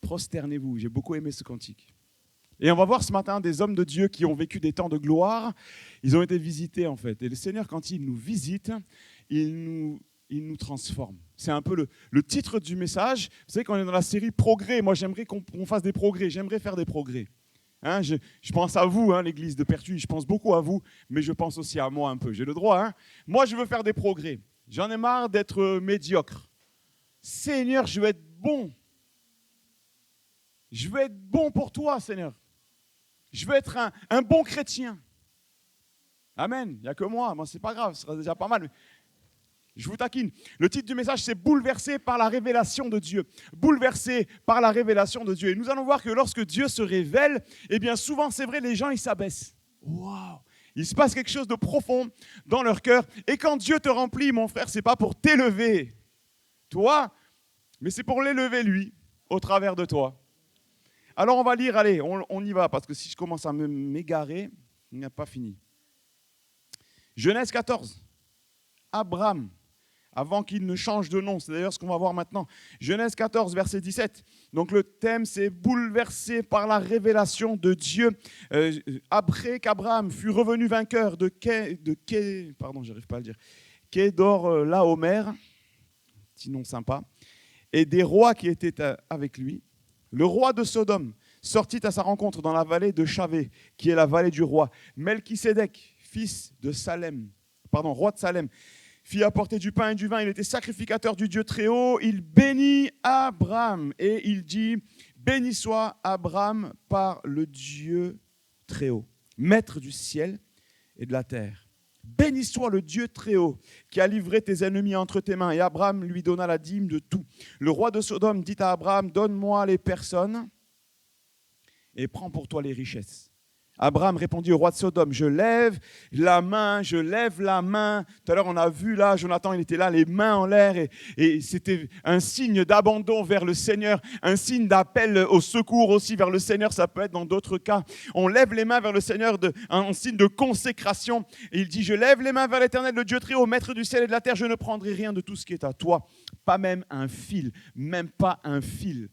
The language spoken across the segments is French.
prosternez-vous. J'ai beaucoup aimé ce cantique. Et on va voir ce matin des hommes de Dieu qui ont vécu des temps de gloire. Ils ont été visités en fait. Et le Seigneur, quand il nous visite, il nous transforme. C'est un peu le titre du message. Vous savez, quand on est dans la série Progrès, moi j'aimerais qu'on fasse des progrès. J'aimerais faire des progrès. Hein, je pense à vous, hein, l'église de Pertuis, je pense beaucoup à vous, mais je pense aussi à moi un peu. J'ai le droit. Hein. Moi, je veux faire des progrès. J'en ai marre d'être médiocre. Seigneur, je veux être bon. Je veux être bon pour toi, Seigneur. Je veux être un bon chrétien. Amen. Il n'y a que moi. Moi, c'est pas grave, ce sera déjà pas mal. Je vous taquine. Le titre du message, c'est « Bouleversé par la révélation de Dieu ». Bouleversé par la révélation de Dieu. Et nous allons voir que lorsque Dieu se révèle, eh bien souvent, c'est vrai, les gens, ils s'abaissent. Waouh! Il se passe quelque chose de profond dans leur cœur. Et quand Dieu te remplit, mon frère, ce n'est pas pour t'élever, toi, mais c'est pour l'élever, lui, au travers de toi. Alors, on va lire, allez, on y va, parce que si je commence à m'égarer, il n'a pas fini. Genèse 14. Abraham, avant qu'il ne change de nom, c'est d'ailleurs ce qu'on va voir maintenant. Genèse 14, verset 17. Donc le thème, c'est bouleversé par la révélation de Dieu. Après qu'Abraham fut revenu vainqueur de Kédor Laomer, petit nom sympa, et des rois qui étaient avec lui, le roi de Sodome sortit à sa rencontre dans la vallée de Chavé, qui est la vallée du roi. Melchisédek, fils de Salem, roi de Salem, fit apporter du pain et du vin. Il était sacrificateur du Dieu très haut. Il bénit Abraham et il dit « Béni soit Abraham par le Dieu très haut, maître du ciel et de la terre. Béni soit le Dieu très haut qui a livré tes ennemis entre tes mains. » Et Abraham lui donna la dîme de tout. Le roi de Sodome dit à Abraham « Donne-moi les personnes et prends pour toi les richesses. » Abraham répondit au roi de Sodome, je lève la main. Tout à l'heure, on a vu là, Jonathan, il était là, les mains en l'air, et c'était un signe d'abandon vers le Seigneur, un signe d'appel au secours aussi vers le Seigneur, ça peut être dans d'autres cas. On lève les mains vers le Seigneur en signe de consécration. Et il dit, je lève les mains vers l'Éternel, le Dieu très haut, maître du ciel et de la terre, je ne prendrai rien de tout ce qui est à toi, pas même un fil, même pas un fil.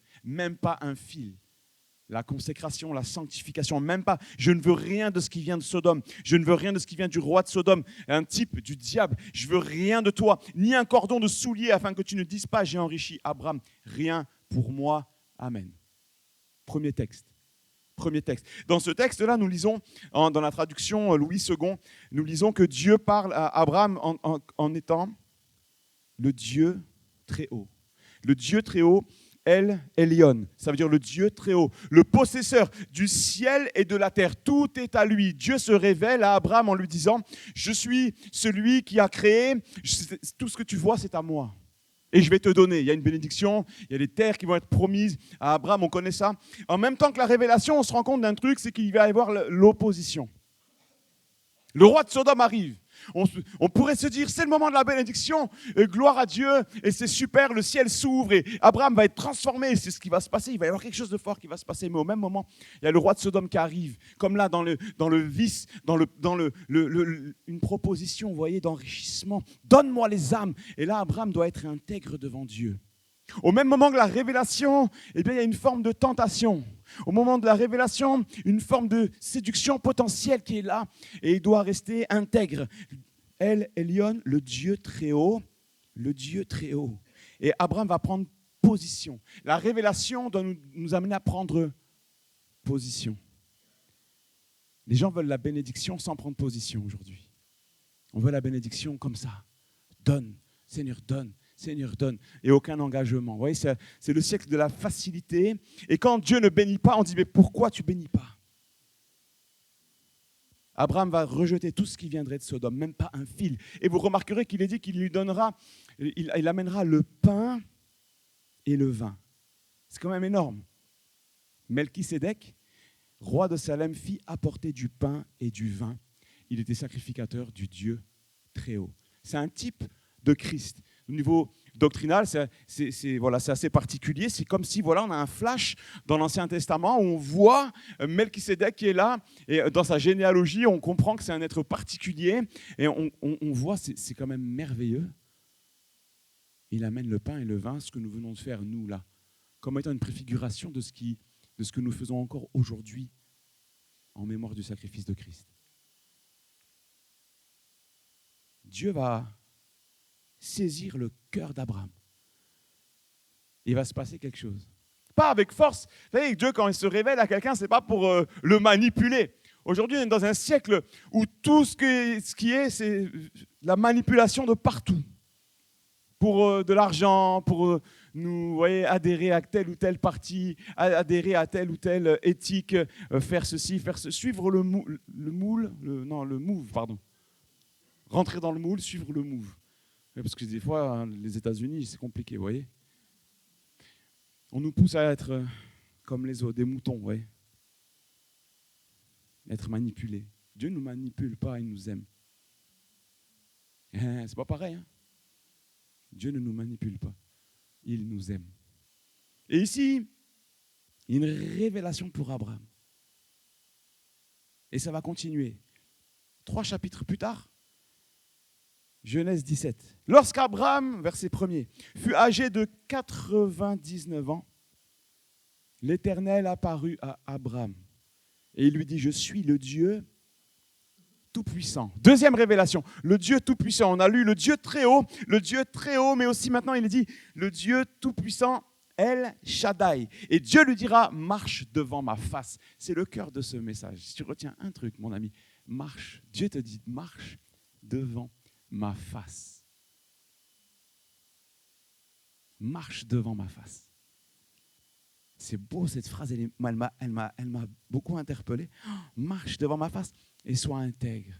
La consécration, la sanctification, même pas. Je ne veux rien de ce qui vient de Sodome. Je ne veux rien de ce qui vient du roi de Sodome, un type du diable. Je veux rien de toi, ni un cordon de soulier afin que tu ne dises pas, j'ai enrichi Abraham. Rien pour moi. Amen. Premier texte. Dans ce texte-là, nous lisons, dans la traduction Louis II, nous lisons que Dieu parle à Abraham en étant le Dieu très haut. Le Dieu très haut. El Elyon, ça veut dire le Dieu très haut, le possesseur du ciel et de la terre. Tout est à lui. Dieu se révèle à Abraham en lui disant « Je suis celui qui a créé, tout ce que tu vois, c'est à moi. Et je vais te donner. » Il y a une bénédiction, il y a des terres qui vont être promises à Abraham, on connaît ça. En même temps que la révélation, on se rend compte d'un truc, c'est qu'il va y avoir l'opposition. Le roi de Sodome arrive. On pourrait se dire, c'est le moment de la bénédiction, gloire à Dieu, et c'est super, le ciel s'ouvre, et Abraham va être transformé, c'est ce qui va se passer, il va y avoir quelque chose de fort qui va se passer, mais au même moment, il y a le roi de Sodome qui arrive, comme là, dans le vice, une proposition, vous voyez, d'enrichissement, donne-moi les âmes, et là, Abraham doit être intègre devant Dieu. Au même moment que la révélation, eh bien, il y a une forme de tentation. Au moment de la révélation, une forme de séduction potentielle qui est là et il doit rester intègre. El Elyon, le Dieu très haut, Et Abraham va prendre position. La révélation doit nous amener à prendre position. Les gens veulent la bénédiction sans prendre position aujourd'hui. On veut la bénédiction comme ça. Donne, Seigneur, donne. Seigneur, donne, et aucun engagement. Vous voyez, c'est le siècle de la facilité. Et quand Dieu ne bénit pas, on dit, mais pourquoi tu ne bénis pas? Abraham va rejeter tout ce qui viendrait de Sodome, même pas un fil. Et vous remarquerez qu'il est dit qu'il lui donnera, il amènera le pain et le vin. C'est quand même énorme. Melchisédek, roi de Salem, fit apporter du pain et du vin. Il était sacrificateur du Dieu très haut. C'est un type de Christ. Au niveau doctrinal, c'est assez particulier. C'est comme si on a un flash dans l'Ancien Testament où on voit Melchisédek qui est là. Et dans sa généalogie, on comprend que c'est un être particulier. Et on voit, c'est quand même merveilleux. Il amène le pain et le vin, ce que nous venons de faire, nous, là, comme étant une préfiguration de ce que nous faisons encore aujourd'hui en mémoire du sacrifice de Christ. Dieu va saisir le cœur d'Abraham. Il va se passer quelque chose. Pas avec force. Vous savez, Dieu, quand il se révèle à quelqu'un, ce n'est pas pour le manipuler. Aujourd'hui, on est dans un siècle où tout ce qui est, c'est la manipulation de partout. Pour de l'argent, pour nous adhérer à tel ou tel parti, adhérer à telle ou telle éthique, faire ceci, suivre le move, pardon. Rentrer dans le moule, suivre le move. Parce que des fois, les États-Unis, c'est compliqué, vous voyez. On nous pousse à être comme les autres, des moutons, ouais. Être manipulés. Dieu ne nous manipule pas, il nous aime. C'est pas pareil, hein. Dieu ne nous manipule pas, il nous aime. Et ici, il y a une révélation pour Abraham. Et ça va continuer. 3 chapitres plus tard, Genèse 17. Lorsqu'Abraham, verset 1er, fut âgé de 99 ans, l'Éternel apparut à Abraham. Et il lui dit, je suis le Dieu Tout-Puissant. Deuxième révélation, le Dieu Tout-Puissant. On a lu le Dieu très haut, mais aussi maintenant il dit le Dieu Tout-Puissant, El Shaddai. Et Dieu lui dira, marche devant ma face. C'est le cœur de ce message. Si tu retiens un truc, mon ami, marche. Dieu te dit, marche devant ma face. Marche devant ma face. C'est beau cette phrase, elle m'a beaucoup interpellé. Marche devant ma face et sois intègre.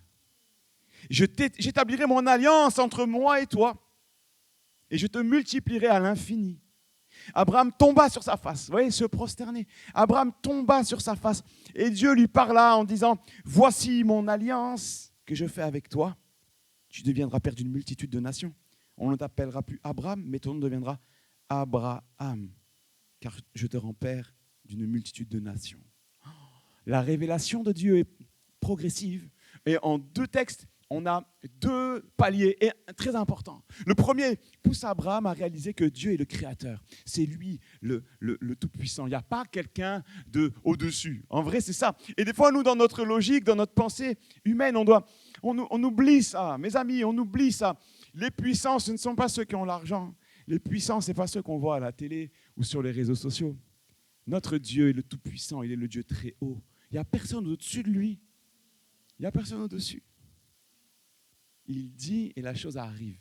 J'établirai mon alliance entre moi et toi et je te multiplierai à l'infini. Abraham tomba sur sa face, vous voyez, se prosterner. Abraham tomba sur sa face et Dieu lui parla en disant, voici mon alliance que je fais avec toi. Tu deviendras père d'une multitude de nations. On ne t'appellera plus Abraham, mais ton nom deviendra Abraham, car je te rends père d'une multitude de nations. La révélation de Dieu est progressive. Et en 2 textes, on a 2 paliers et très importants. Le premier pousse Abraham à réaliser que Dieu est le créateur. C'est lui le tout-puissant. Il n'y a pas quelqu'un au-dessus. En vrai, c'est ça. Et des fois, nous, dans notre logique, dans notre pensée humaine, on oublie ça. Mes amis, on oublie ça. Les puissants, ce ne sont pas ceux qui ont l'argent. Les puissants, ce n'est pas ceux qu'on voit à la télé ou sur les réseaux sociaux. Notre Dieu est le tout-puissant. Il est le Dieu très haut. Il n'y a personne au-dessus de lui. Il n'y a personne au-dessus. Il dit et la chose arrive.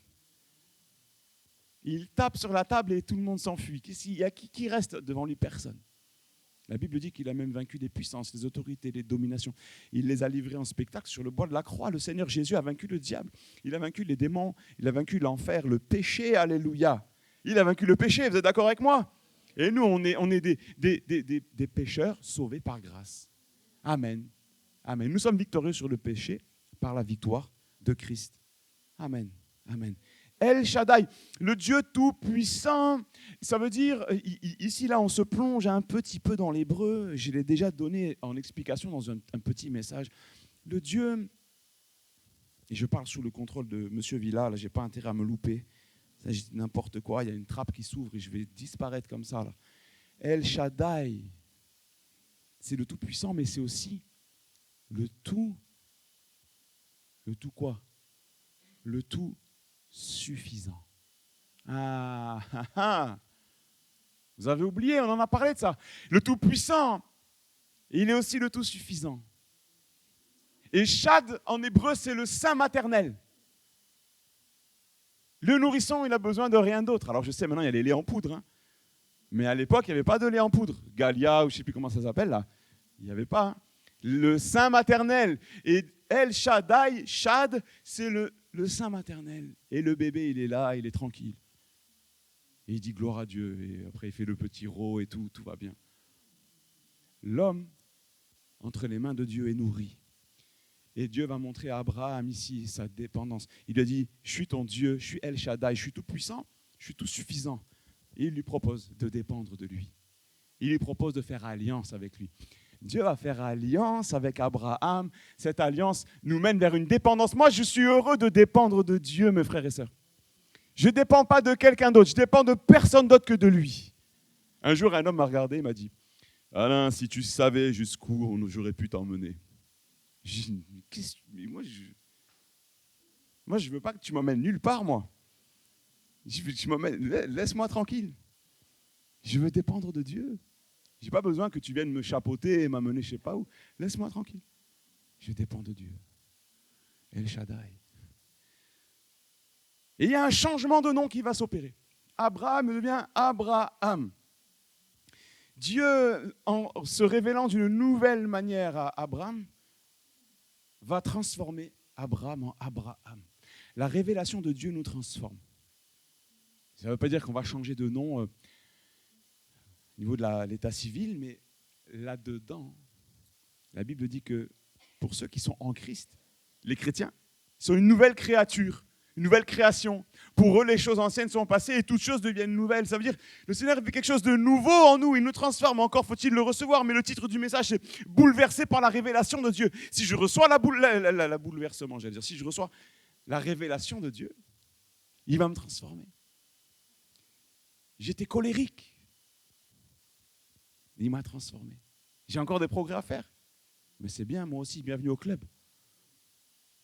Il tape sur la table et tout le monde s'enfuit. Il y a qui reste devant lui? Personne. La Bible dit qu'il a même vaincu les puissances, les autorités, les dominations. Il les a livrés en spectacle sur le bois de la croix. Le Seigneur Jésus a vaincu le diable. Il a vaincu les démons. Il a vaincu l'enfer, le péché. Alléluia. Il a vaincu le péché. Vous êtes d'accord avec moi? Et nous, on est des pécheurs sauvés par grâce. Amen. Amen. Nous sommes victorieux sur le péché par la victoire de Christ. Amen. Amen. El Shaddai, le Dieu tout-puissant, ça veut dire, ici là on se plonge un petit peu dans l'hébreu, je l'ai déjà donné en explication dans un petit message. Le Dieu, et je parle sous le contrôle de M. Villa, là je n'ai pas intérêt à me louper, ça, je dis n'importe quoi, il y a une trappe qui s'ouvre et je vais disparaître comme ça. Là. El Shaddai, c'est le tout-puissant, mais c'est aussi le tout quoi? Le tout suffisant. Vous avez oublié, on en a parlé de ça. Le tout-puissant, il est aussi le tout suffisant. Et Shad, en hébreu, c'est le sein maternel. Le nourrisson, il a besoin de rien d'autre. Alors je sais, maintenant, il y a les laits en poudre. Hein. Mais à l'époque, il n'y avait pas de lait en poudre. Galia, ou je ne sais plus comment ça s'appelle, là. Il n'y avait pas. Hein. Le sein maternel. Et El Shaddai, Shad, c'est le sein maternel. Et le bébé, il est là, il est tranquille. Et il dit gloire à Dieu. Et après, il fait le petit ro et tout va bien. L'homme, entre les mains de Dieu, est nourri. Et Dieu va montrer à Abraham ici sa dépendance. Il lui a dit, je suis ton Dieu, je suis El Shaddai, je suis tout puissant, je suis tout suffisant. Et il lui propose de dépendre de lui. Il lui propose de faire alliance avec lui. Dieu va faire alliance avec Abraham. Cette alliance nous mène vers une dépendance. Moi, je suis heureux de dépendre de Dieu, mes frères et sœurs. Je ne dépends pas de quelqu'un d'autre. Je dépends de personne d'autre que de lui. Un jour, un homme m'a regardé et m'a dit, Alain, si tu savais jusqu'où j'aurais pu t'emmener. J'ai dit, mais moi, je veux pas que tu m'emmènes nulle part, moi. Je veux que tu m'emmènes, laisse-moi tranquille. Je veux dépendre de Dieu. Je n'ai pas besoin que tu viennes me chapeauter et m'amener je ne sais pas où. Laisse-moi tranquille. Je dépends de Dieu. El Shaddai. Et il y a un changement de nom qui va s'opérer. Abraham devient Abraham. Dieu, en se révélant d'une nouvelle manière à Abraham, va transformer Abraham en Abraham. La révélation de Dieu nous transforme. Ça ne veut pas dire qu'on va changer de nom au niveau de l'état civil, mais là-dedans, la Bible dit que pour ceux qui sont en Christ, les chrétiens, sont une nouvelle créature, une nouvelle création. Pour eux, les choses anciennes sont passées et toutes choses deviennent nouvelles. Ça veut dire que le Seigneur fait quelque chose de nouveau en nous. Il nous transforme. Encore faut-il le recevoir. Mais le titre du message, c'est « Bouleversé par la révélation de Dieu ». Si je reçois la bouleversement, j'allais dire, si je reçois la révélation de Dieu, il va me transformer. J'étais colérique. Il m'a transformé. J'ai encore des progrès à faire. Mais c'est bien, moi aussi, bienvenue au club.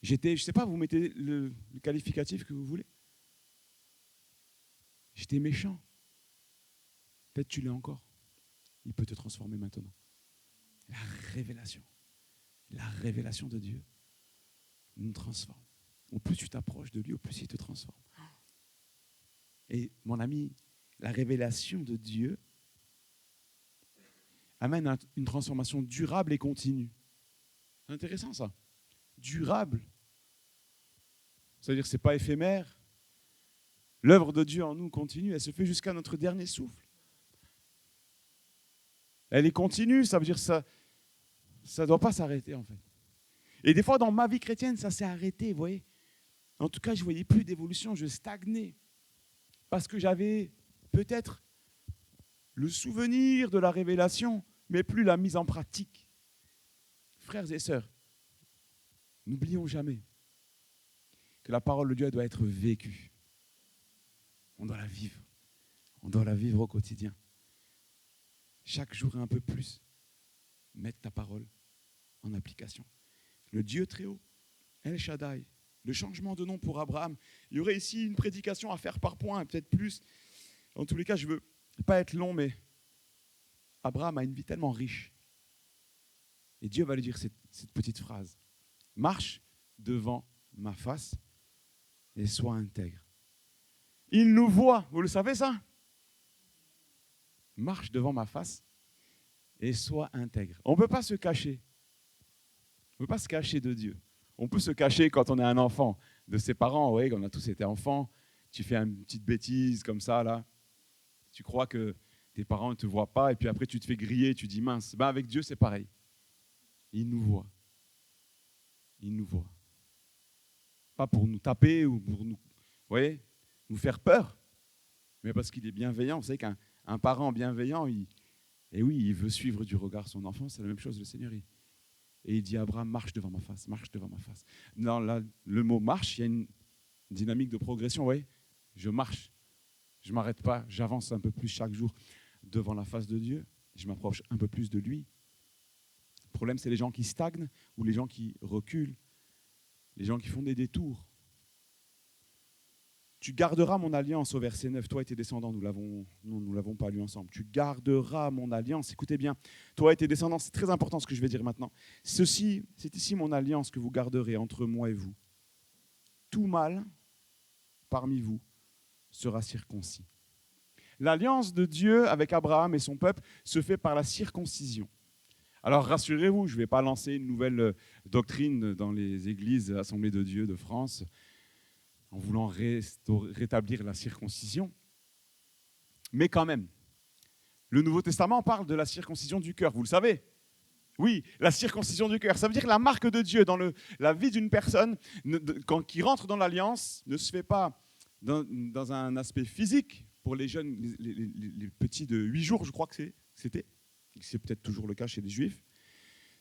J'étais, je ne sais pas, vous mettez le qualificatif que vous voulez. J'étais méchant. Peut-être tu l'es encore. Il peut te transformer maintenant. La révélation de Dieu nous transforme. Au plus tu t'approches de lui, au plus il te transforme. Et mon ami, la révélation de Dieu amène à une transformation durable et continue. C'est intéressant ça. Durable. C'est-à-dire que ce n'est pas éphémère. L'œuvre de Dieu en nous continue, elle se fait jusqu'à notre dernier souffle. Elle est continue, ça veut dire que ça ne doit pas s'arrêter en fait. Et des fois dans ma vie chrétienne, ça s'est arrêté, vous voyez. En tout cas, je ne voyais plus d'évolution, je stagnais. Parce que j'avais peut-être le souvenir de la révélation, mais plus la mise en pratique. Frères et sœurs, n'oublions jamais que la parole de Dieu doit être vécue. On doit la vivre. On doit la vivre au quotidien. Chaque jour un peu plus. Mettre ta parole en application. Le Dieu très haut, El Shaddai, le changement de nom pour Abraham. Il y aurait ici une prédication à faire par point, peut-être plus. En tous les cas, je ne veux pas être long, mais Abraham a une vie tellement riche. Et Dieu va lui dire cette petite phrase. Marche devant ma face et sois intègre. Il nous voit, vous le savez ça? Marche devant ma face et sois intègre. On ne peut pas se cacher. On ne peut pas se cacher de Dieu. On peut se cacher quand on est un enfant de ses parents. Oui, on a tous été enfants. Tu fais une petite bêtise comme ça, là. Tu crois que tes parents ne te voient pas et puis après tu te fais griller, tu dis mince. Ben avec Dieu, c'est pareil. Il nous voit. Il nous voit. Pas pour nous taper ou pour nous, voyez, nous faire peur, mais parce qu'il est bienveillant. Vous savez qu'un parent bienveillant, il veut suivre du regard son enfant. C'est la même chose, le Seigneur. Et il dit à Abraham, marche devant ma face, marche devant ma face. Dans le mot marche, il y a une dynamique de progression. Vous voyez, je marche, je ne m'arrête pas, j'avance un peu plus chaque jour devant la face de Dieu. Je m'approche un peu plus de lui. Le problème, c'est les gens qui stagnent ou les gens qui reculent, les gens qui font des détours. Tu garderas mon alliance au verset 9. Toi et tes descendants, nous ne l'avons pas lu ensemble. Tu garderas mon alliance. Écoutez bien, toi et tes descendants, c'est très important ce que je vais dire maintenant. C'est ici mon alliance que vous garderez entre moi et vous. Tout mâle parmi vous sera circoncis. L'alliance de Dieu avec Abraham et son peuple se fait par la circoncision. Alors rassurez-vous, je ne vais pas lancer une nouvelle doctrine dans les églises Assemblées de Dieu de France en voulant rétablir la circoncision. Mais quand même, le Nouveau Testament parle de la circoncision du cœur, vous le savez. Oui, la circoncision du cœur. Ça veut dire que la marque de Dieu dans la vie d'une personne, qui rentre dans l'alliance, ne se fait pas dans un aspect physique. Pour les jeunes, les petits de 8 jours, je crois que c'était. C'est peut-être toujours le cas chez les Juifs.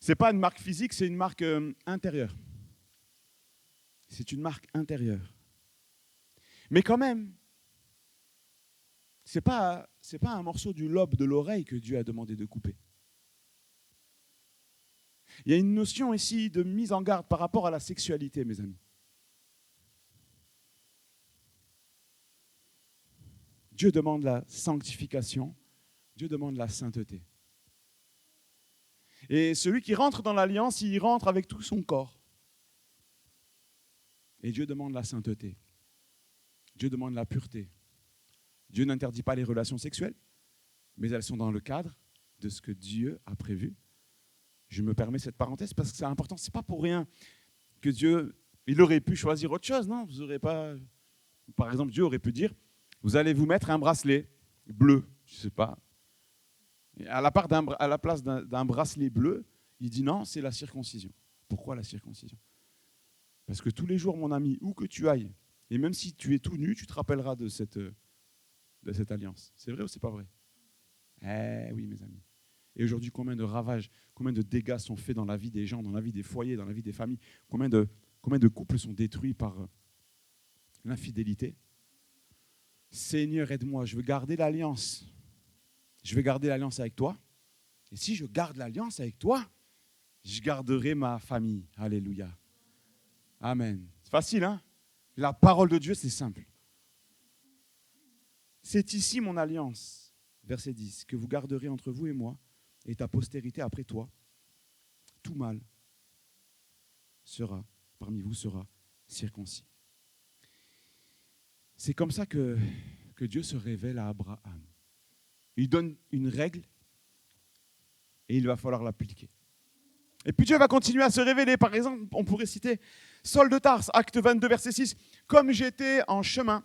Ce n'est pas une marque physique, c'est une marque intérieure. C'est une marque intérieure. Mais quand même, C'est pas un morceau du lobe de l'oreille que Dieu a demandé de couper. Il y a une notion ici de mise en garde par rapport à la sexualité, mes amis. Dieu demande la sanctification, Dieu demande la sainteté. Et celui qui rentre dans l'alliance, il rentre avec tout son corps. Et Dieu demande la sainteté. Dieu demande la pureté. Dieu n'interdit pas les relations sexuelles, mais elles sont dans le cadre de ce que Dieu a prévu. Je me permets cette parenthèse parce que c'est important. Ce n'est pas pour rien que Dieu, il aurait pu choisir autre chose, non? Vous aurez pas, par exemple, Dieu aurait pu dire, vous allez vous mettre un bracelet bleu, je ne sais pas. Et à la place d'un bracelet bleu, il dit non, c'est la circoncision. Pourquoi la circoncision? Parce que tous les jours, mon ami, où que tu ailles, et même si tu es tout nu, tu te rappelleras de cette alliance. C'est vrai ou c'est pas vrai? Eh oui, mes amis. Et aujourd'hui, combien de ravages, combien de dégâts sont faits dans la vie des gens, dans la vie des foyers, dans la vie des familles? Combien de couples sont détruits par l'infidélité? Seigneur, aide-moi, je veux garder l'alliance. Je vais garder l'alliance avec toi. Et si je garde l'alliance avec toi, je garderai ma famille. Alléluia. Amen. C'est facile, hein? La parole de Dieu, c'est simple. C'est ici mon alliance, verset 10, que vous garderez entre vous et moi, et ta postérité après toi. Tout mâle parmi vous sera circoncis. C'est comme ça que Dieu se révèle à Abraham. Il donne une règle et il va falloir l'appliquer. Et puis Dieu va continuer à se révéler. Par exemple, on pourrait citer Saul de Tarse, acte 22, verset 6. Comme j'étais en chemin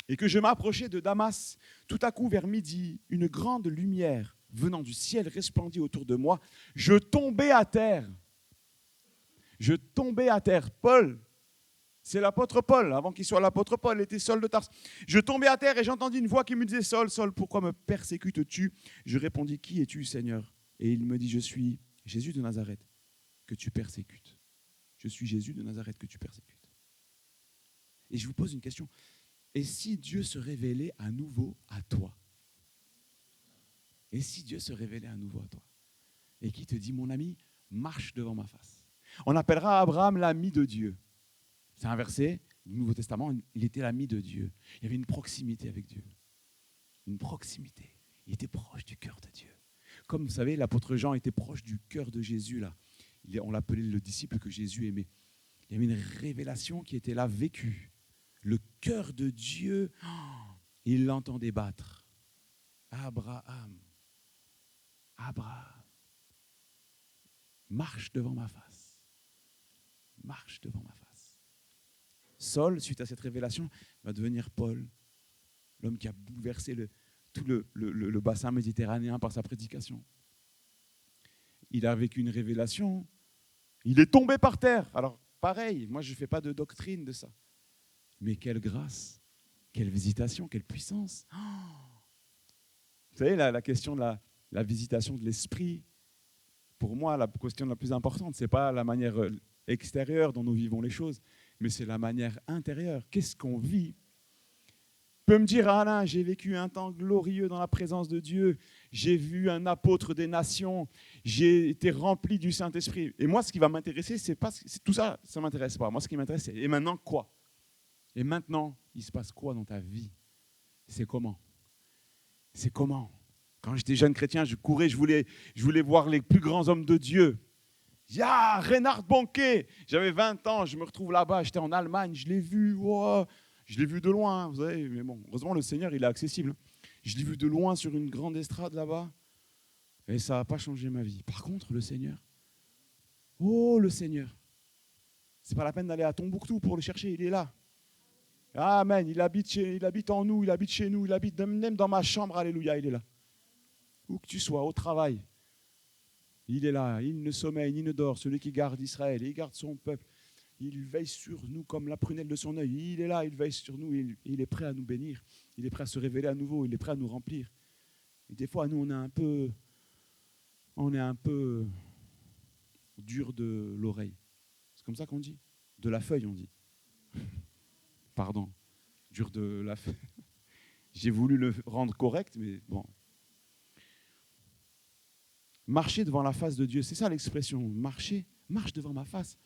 et que je m'approchais de Damas, tout à coup vers midi, une grande lumière venant du ciel resplendit autour de moi. Je tombais à terre. Je tombais à terre. Paul, c'est l'apôtre Paul. Avant qu'il soit l'apôtre Paul, il était Saul de Tarse. Je tombais à terre et j'entendis une voix qui me disait, Saul, Saul, pourquoi me persécutes-tu? Je répondis, qui es-tu, Seigneur? Et il me dit, je suis Jésus de Nazareth que tu persécutes. Je suis Jésus de Nazareth que tu persécutes. Et je vous pose une question. Et si Dieu se révélait à nouveau à toi? Et si Dieu se révélait à nouveau à toi? Et qui te dit, mon ami, marche devant ma face. On appellera Abraham l'ami de Dieu. C'est un verset du Nouveau Testament, il était l'ami de Dieu. Il y avait une proximité avec Dieu. Une proximité. Il était proche du cœur de Dieu. Comme vous savez, l'apôtre Jean était proche du cœur de Jésus, là. On l'appelait le disciple que Jésus aimait. Il y avait une révélation qui était là, vécue. Le cœur de Dieu, il l'entendait battre. Abraham, marche devant ma face. Marche devant ma face. Saul, suite à cette révélation, va devenir Paul, l'homme qui a bouleversé tout le bassin méditerranéen par sa prédication. Il a vécu une révélation, il est tombé par terre. Alors, pareil, moi je ne fais pas de doctrine de ça. Mais quelle grâce, quelle visitation, quelle puissance. Vous savez, la question de la visitation de l'esprit, pour moi, la question la plus importante, ce n'est pas la manière extérieure dont nous vivons les choses, mais c'est la manière intérieure. Qu'est-ce qu'on vit? Peut me dire, Alain, j'ai vécu un temps glorieux dans la présence de Dieu, j'ai vu un apôtre des nations, j'ai été rempli du Saint-Esprit. Et moi, ce qui va m'intéresser, c'est tout ça, ça ne m'intéresse pas. Moi, ce qui m'intéresse, c'est et maintenant quoi? Et maintenant, il se passe quoi dans ta vie? C'est comment? C'est comment? Quand j'étais jeune chrétien, je courais, je voulais voir les plus grands hommes de Dieu. Reinhard Bonnke, j'avais 20 ans, je me retrouve là-bas, j'étais en Allemagne, je l'ai vu, wow, je l'ai vu de loin, vous savez, mais bon, heureusement le Seigneur, il est accessible. Je l'ai vu de loin sur une grande estrade là-bas, et ça n'a pas changé ma vie. Par contre, le Seigneur, le Seigneur, c'est pas la peine d'aller à Tombouctou pour le chercher, il est là. Amen, il habite en nous, il habite chez nous, il habite même dans ma chambre, alléluia, il est là. Où que tu sois, au travail, il est là, il ne sommeille ni ne dort, celui qui garde Israël, il garde son peuple. Il veille sur nous comme la prunelle de son œil. Il est là, il veille sur nous, il est prêt à nous bénir. Il est prêt à se révéler à nouveau, il est prêt à nous remplir. Et des fois, nous, on est un peu dur de l'oreille. C'est comme ça qu'on dit? De la feuille, on dit. Pardon, dur de la feuille. J'ai voulu le rendre correct, mais bon. Marcher devant la face de Dieu, c'est ça l'expression. Marcher, marche devant ma face.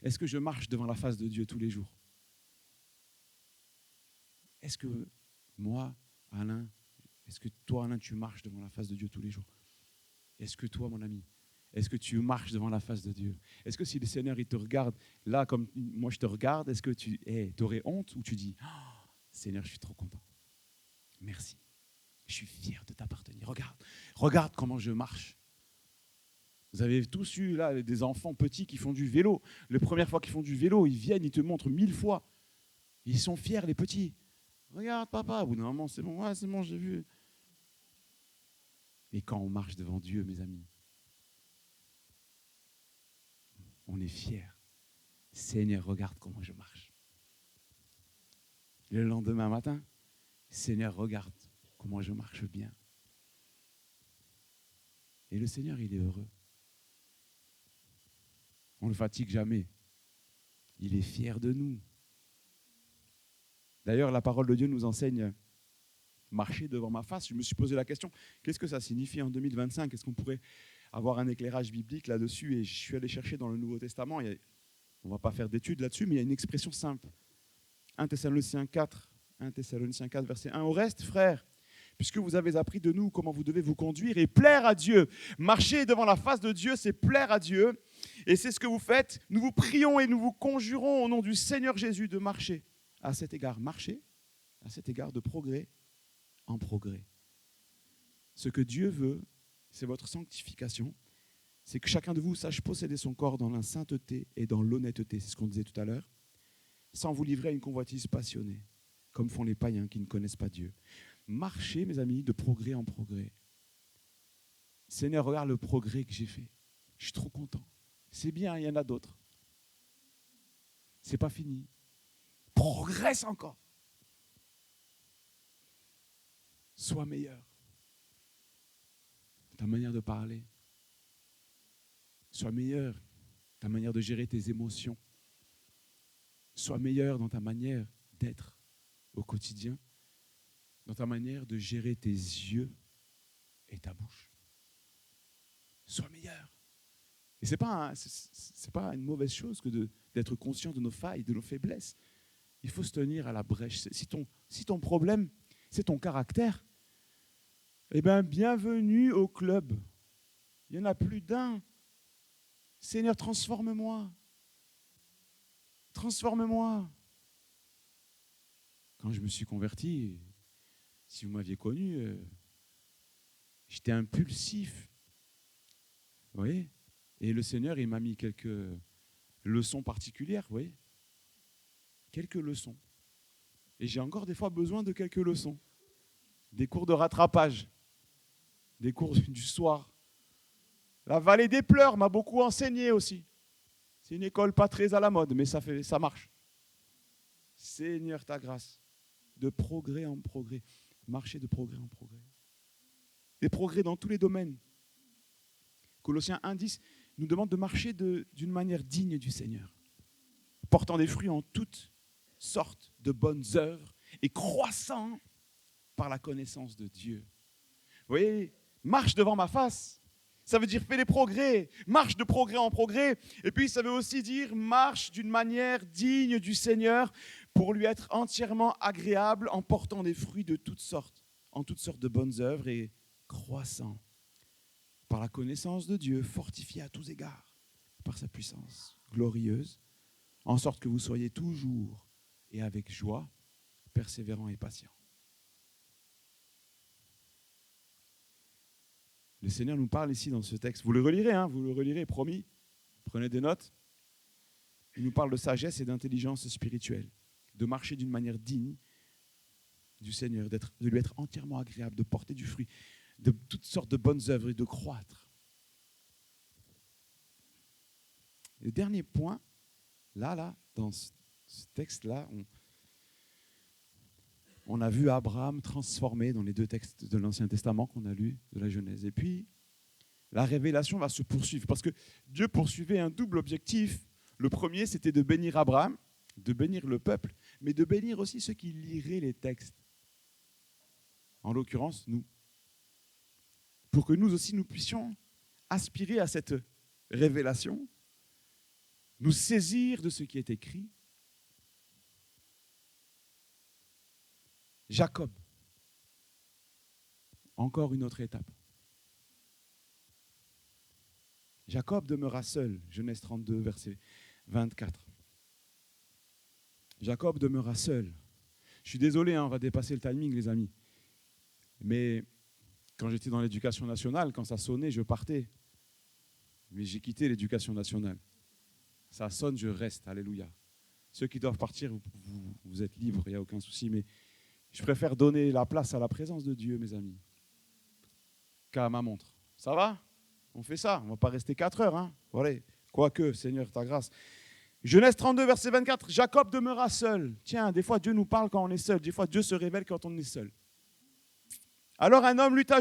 Est-ce que je marche devant la face de Dieu tous les jours? Est-ce que moi, Alain, est-ce que toi, Alain, tu marches devant la face de Dieu tous les jours? Est-ce que toi, mon ami, est-ce que tu marches devant la face de Dieu? Est-ce que si le Seigneur il te regarde, là, comme moi je te regarde, est-ce que tu aurais honte ou tu dis, oh, Seigneur, je suis trop content. Merci. Je suis fier de t'appartenir. Regarde comment je marche. Vous avez tous eu là des enfants petits qui font du vélo. La première fois qu'ils font du vélo, ils viennent, ils te montrent 1000 fois. Ils sont fiers, les petits. Regarde, papa. Au bout d'un moment, c'est bon, ouais, c'est bon, j'ai vu. Et quand on marche devant Dieu, mes amis, on est fiers. Seigneur, regarde comment je marche. Le lendemain matin, Seigneur, regarde comment je marche bien. Et le Seigneur, il est heureux. On ne le fatigue jamais. Il est fier de nous. D'ailleurs, la parole de Dieu nous enseigne marcher devant ma face. Je me suis posé la question, qu'est-ce que ça signifie en 2025? Est-ce qu'on pourrait avoir un éclairage biblique là-dessus? Et je suis allé chercher dans le Nouveau Testament. On ne va pas faire d'études là-dessus, mais il y a une expression simple. 1 Thessaloniciens 4, verset 1. Au reste, frères, puisque vous avez appris de nous comment vous devez vous conduire et plaire à Dieu. Marcher devant la face de Dieu, c'est plaire à Dieu. Et c'est ce que vous faites. Nous vous prions et nous vous conjurons au nom du Seigneur Jésus de marcher. À cet égard, marcher, à cet égard de progrès en progrès. Ce que Dieu veut, c'est votre sanctification. C'est que chacun de vous sache posséder son corps dans la sainteté et dans l'honnêteté. C'est ce qu'on disait tout à l'heure. Sans vous livrer à une convoitise passionnée, comme font les païens qui ne connaissent pas Dieu. Marchez, mes amis, de progrès en progrès. Seigneur, regarde le progrès que j'ai fait. Je suis trop content. C'est bien, il y en a d'autres. C'est pas fini. Progresse encore. Sois meilleur. Ta manière de parler. Sois meilleur. Ta manière de gérer tes émotions. Sois meilleur dans ta manière d'être au quotidien. Dans ta manière de gérer tes yeux et ta bouche. Sois meilleur. Et ce n'est pas une mauvaise chose que d'être conscient de nos failles, de nos faiblesses. Il faut se tenir à la brèche. Si ton problème, c'est ton caractère, eh bien, bienvenue au club. Il y en a plus d'un. Seigneur, transforme-moi. Transforme-moi. Quand je me suis converti, si vous m'aviez connu, j'étais impulsif. Vous voyez? Et le Seigneur, il m'a mis quelques leçons particulières, vous voyez? Quelques leçons. Et j'ai encore des fois besoin de quelques leçons. Des cours de rattrapage. Des cours du soir. La vallée des pleurs m'a beaucoup enseigné aussi. C'est une école pas très à la mode, mais ça marche. Seigneur, ta grâce. De progrès en progrès. Marcher de progrès en progrès. Des progrès dans tous les domaines. Colossiens 1,10 nous demande de marcher d'une manière digne du Seigneur, portant des fruits en toutes sortes de bonnes œuvres et croissant par la connaissance de Dieu. Vous voyez, marche devant ma face, ça veut dire fais des progrès, marche de progrès en progrès, et puis ça veut aussi dire marche d'une manière digne du Seigneur pour lui être entièrement agréable en portant des fruits de toutes sortes, en toutes sortes de bonnes œuvres et croissant par la connaissance de Dieu, fortifié à tous égards par sa puissance glorieuse, en sorte que vous soyez toujours et avec joie, persévérants et patients. Le Seigneur nous parle ici dans ce texte. Vous le relirez, promis. Prenez des notes. Il nous parle de sagesse et d'intelligence spirituelle, de marcher d'une manière digne du Seigneur, de lui être entièrement agréable, de porter du fruit, de toutes sortes de bonnes œuvres et de croître. Le dernier point, là, dans ce texte-là, on a vu Abraham transformé dans les deux textes de l'Ancien Testament qu'on a lus, de la Genèse. Et puis, la révélation va se poursuivre, parce que Dieu poursuivait un double objectif. Le premier, c'était de bénir Abraham, de bénir le peuple, mais de bénir aussi ceux qui liraient les textes. en l'occurrence nous, pour que nous aussi nous puissions aspirer à cette révélation, nous saisir de ce qui est écrit. Jacob, encore une autre étape. Jacob demeura seul, Genèse 32, verset 24. Jacob demeura seul. Je suis désolé, on va dépasser le timing, les amis. Mais quand j'étais dans l'éducation nationale, quand ça sonnait, je partais. Mais j'ai quitté l'éducation nationale. Ça sonne, je reste. Alléluia. Ceux qui doivent partir, vous êtes libres, il n'y a aucun souci. Mais je préfère donner la place à la présence de Dieu, mes amis, qu'à ma montre. Ça va ? On fait ça. On ne va pas rester 4 heures. Hein. Voilà. Quoique, Seigneur, ta grâce. Genèse 32, verset 24. Jacob demeura seul. Tiens, des fois, Dieu nous parle quand on est seul. Des fois, Dieu se révèle quand on est seul. Alors, un homme lutta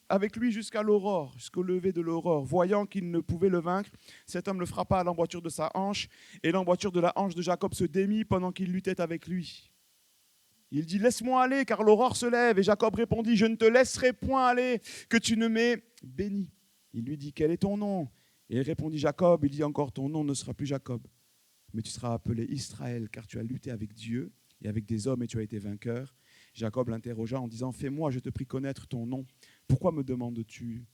avec lui jusqu'à l'aurore, jusqu'au lever de l'aurore. Voyant qu'il ne pouvait le vaincre, cet homme le frappa à l'emboîture de sa hanche, et l'emboîture de la hanche de Jacob se démit pendant qu'il luttait avec lui. Il dit, laisse-moi aller, car l'aurore se lève. Et Jacob répondit, je ne te laisserai point aller, que tu ne m'aies béni. Il lui dit, quel est ton nom ? Et il répondit, Jacob. Il dit encore, ton nom ne sera plus Jacob, mais tu seras appelé Israël, car tu as lutté avec Dieu et avec des hommes et tu as été vainqueur. Jacob l'interrogea en disant, fais-moi, je te prie, connaître ton nom. Pourquoi me demandes-tu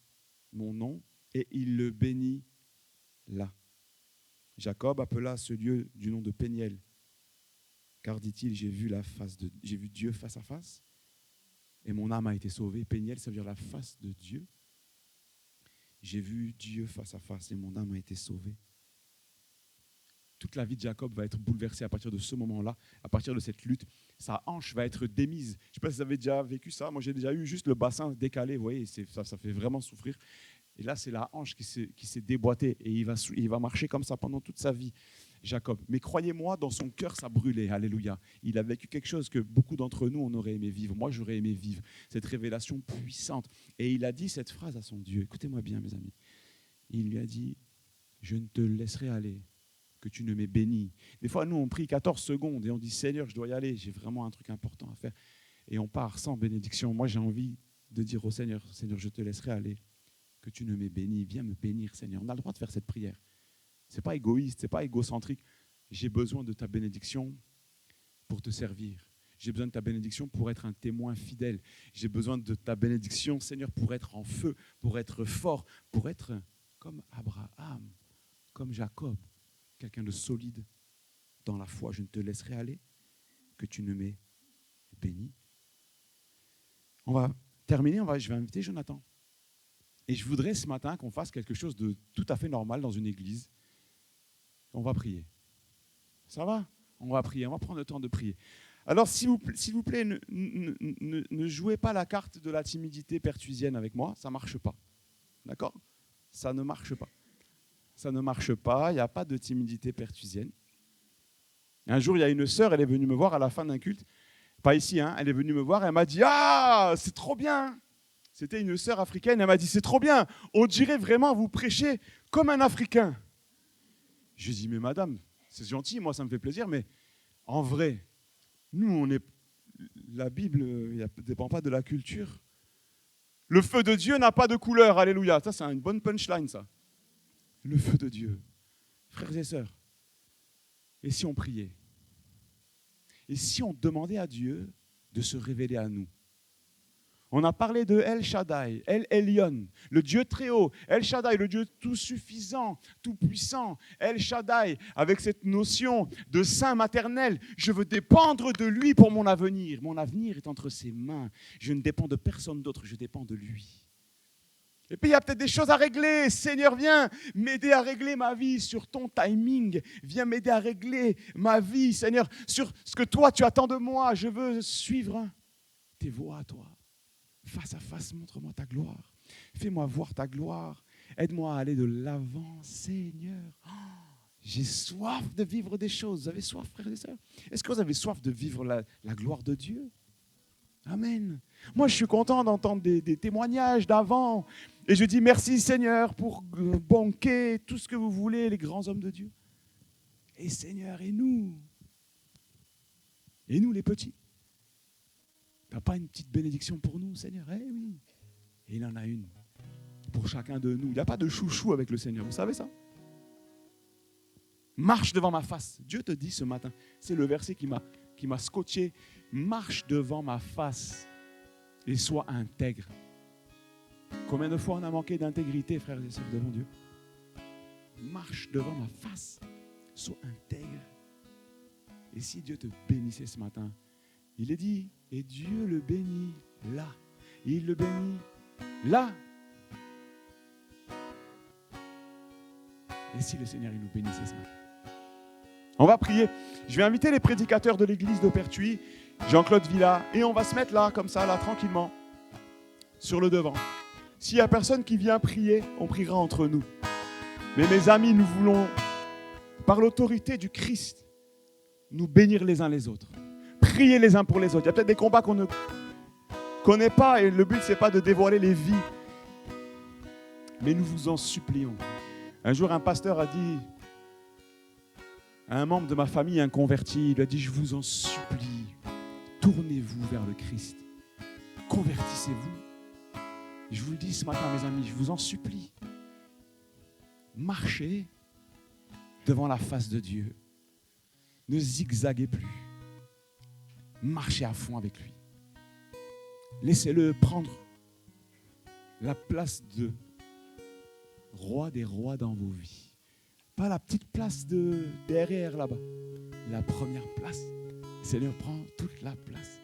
mon nom ? Et il le bénit là. Jacob appela ce lieu du nom de Péniel. Car, dit-il, j'ai vu Dieu face à face, et mon âme a été sauvée. Péniel, ça veut dire la face de Dieu. J'ai vu Dieu face à face, et mon âme a été sauvée. Toute la vie de Jacob va être bouleversée à partir de ce moment-là, à partir de cette lutte. Sa hanche va être démise. Je ne sais pas si vous avez déjà vécu ça. Moi, j'ai déjà eu juste le bassin décalé. Vous voyez, ça fait vraiment souffrir. Et là, c'est la hanche qui s'est déboîtée, et il va marcher comme ça pendant toute sa vie. Jacob. Mais croyez-moi, dans son cœur, ça brûlait. Alléluia. Il a vécu quelque chose que beaucoup d'entre nous, on aurait aimé vivre. Moi, j'aurais aimé vivre cette révélation puissante. Et il a dit cette phrase à son Dieu. Écoutez-moi bien, mes amis. Il lui a dit, je ne te laisserai aller, que tu ne m'aies béni. Des fois, nous, on prie 14 secondes et on dit, Seigneur, je dois y aller. J'ai vraiment un truc important à faire. Et on part sans bénédiction. Moi, j'ai envie de dire au Seigneur, Seigneur, je te laisserai aller, que tu ne m'aies béni. Viens me bénir, Seigneur. On a le droit de faire cette prière. Ce n'est pas égoïste, ce n'est pas égocentrique. J'ai besoin de ta bénédiction pour te servir. J'ai besoin de ta bénédiction pour être un témoin fidèle. J'ai besoin de ta bénédiction, Seigneur, pour être en feu, pour être fort, pour être comme Abraham, comme Jacob, quelqu'un de solide dans la foi. Je ne te laisserai aller, que tu ne m'aies béni. On va terminer, je vais inviter Jonathan. Et je voudrais ce matin qu'on fasse quelque chose de tout à fait normal dans une église. On va prier. Ça va ? On va prier, on va prendre le temps de prier. Alors, s'il vous plaît, ne jouez pas la carte de la timidité pertuisienne avec moi, ça ne marche pas. D'accord ? Ça ne marche pas. Ça ne marche pas, il n'y a pas de timidité pertuisienne. Un jour, il y a une sœur, elle est venue me voir à la fin d'un culte, pas ici, hein, elle est venue me voir, elle m'a dit « Ah, c'est trop bien !» C'était une sœur africaine, elle m'a dit « C'est trop bien, on dirait vraiment vous prêchez comme un Africain. » Je dis, mais madame, c'est gentil, moi ça me fait plaisir, mais en vrai, nous, la Bible ne dépend pas de la culture. Le feu de Dieu n'a pas de couleur, alléluia. Ça, c'est une bonne punchline, ça. Le feu de Dieu. Frères et sœurs, et si on priait ? Et si on demandait à Dieu de se révéler à nous ? On a parlé de El Shaddai, El Elyon, le Dieu très haut. El Shaddai, le Dieu tout suffisant, tout puissant. El Shaddai, avec cette notion de saint maternel. Je veux dépendre de lui pour mon avenir. Mon avenir est entre ses mains. Je ne dépends de personne d'autre, je dépends de lui. Et puis il y a peut-être des choses à régler. Seigneur, viens m'aider à régler ma vie sur ton timing. Viens m'aider à régler ma vie, Seigneur, sur ce que toi tu attends de moi. Je veux suivre tes voies, toi. Face à face, montre-moi ta gloire. Fais-moi voir ta gloire. Aide-moi à aller de l'avant, Seigneur. Oh, j'ai soif de vivre des choses. Vous avez soif, frères et sœurs ? Est-ce que vous avez soif de vivre la gloire de Dieu ? Amen. Moi, je suis content d'entendre des témoignages d'avant. Et je dis merci, Seigneur, pour banquer tout ce que vous voulez, les grands hommes de Dieu. Et Seigneur, et nous les petits. Tu n'as pas une petite bénédiction pour nous, Seigneur? Eh oui. Et il en a une pour chacun de nous. Il n'y a pas de chouchou avec le Seigneur, vous savez ça? Marche devant ma face. Dieu te dit ce matin, c'est le verset qui m'a scotché. Marche devant ma face et sois intègre. Combien de fois on a manqué d'intégrité, frères et sœurs, devant Dieu? Marche devant ma face, sois intègre. Et si Dieu te bénissait ce matin, il est dit, et Dieu le bénit là. Il le bénit là. Et si le Seigneur il nous bénissait ce matin? On va prier. Je vais inviter les prédicateurs de l'église de Pertuis, Jean-Claude Villa, et on va se mettre là, comme ça, là, tranquillement, sur le devant. S'il n'y a personne qui vient prier, on priera entre nous. Mais mes amis, nous voulons, par l'autorité du Christ, nous bénir les uns les autres. Prier les uns pour les autres. Il y a peut-être des combats qu'on ne connaît pas et le but, ce n'est pas de dévoiler les vies. Mais nous vous en supplions. Un jour, un pasteur a dit à un membre de ma famille, un converti, il lui a dit, je vous en supplie, tournez-vous vers le Christ. Convertissez-vous. Je vous le dis ce matin, mes amis, je vous en supplie. Marchez devant la face de Dieu. Ne zigzaguez plus. Marchez à fond avec lui. Laissez-le prendre la place de roi des rois dans vos vies. Pas la petite place de derrière là-bas. La première place. Le Seigneur prend toute la place.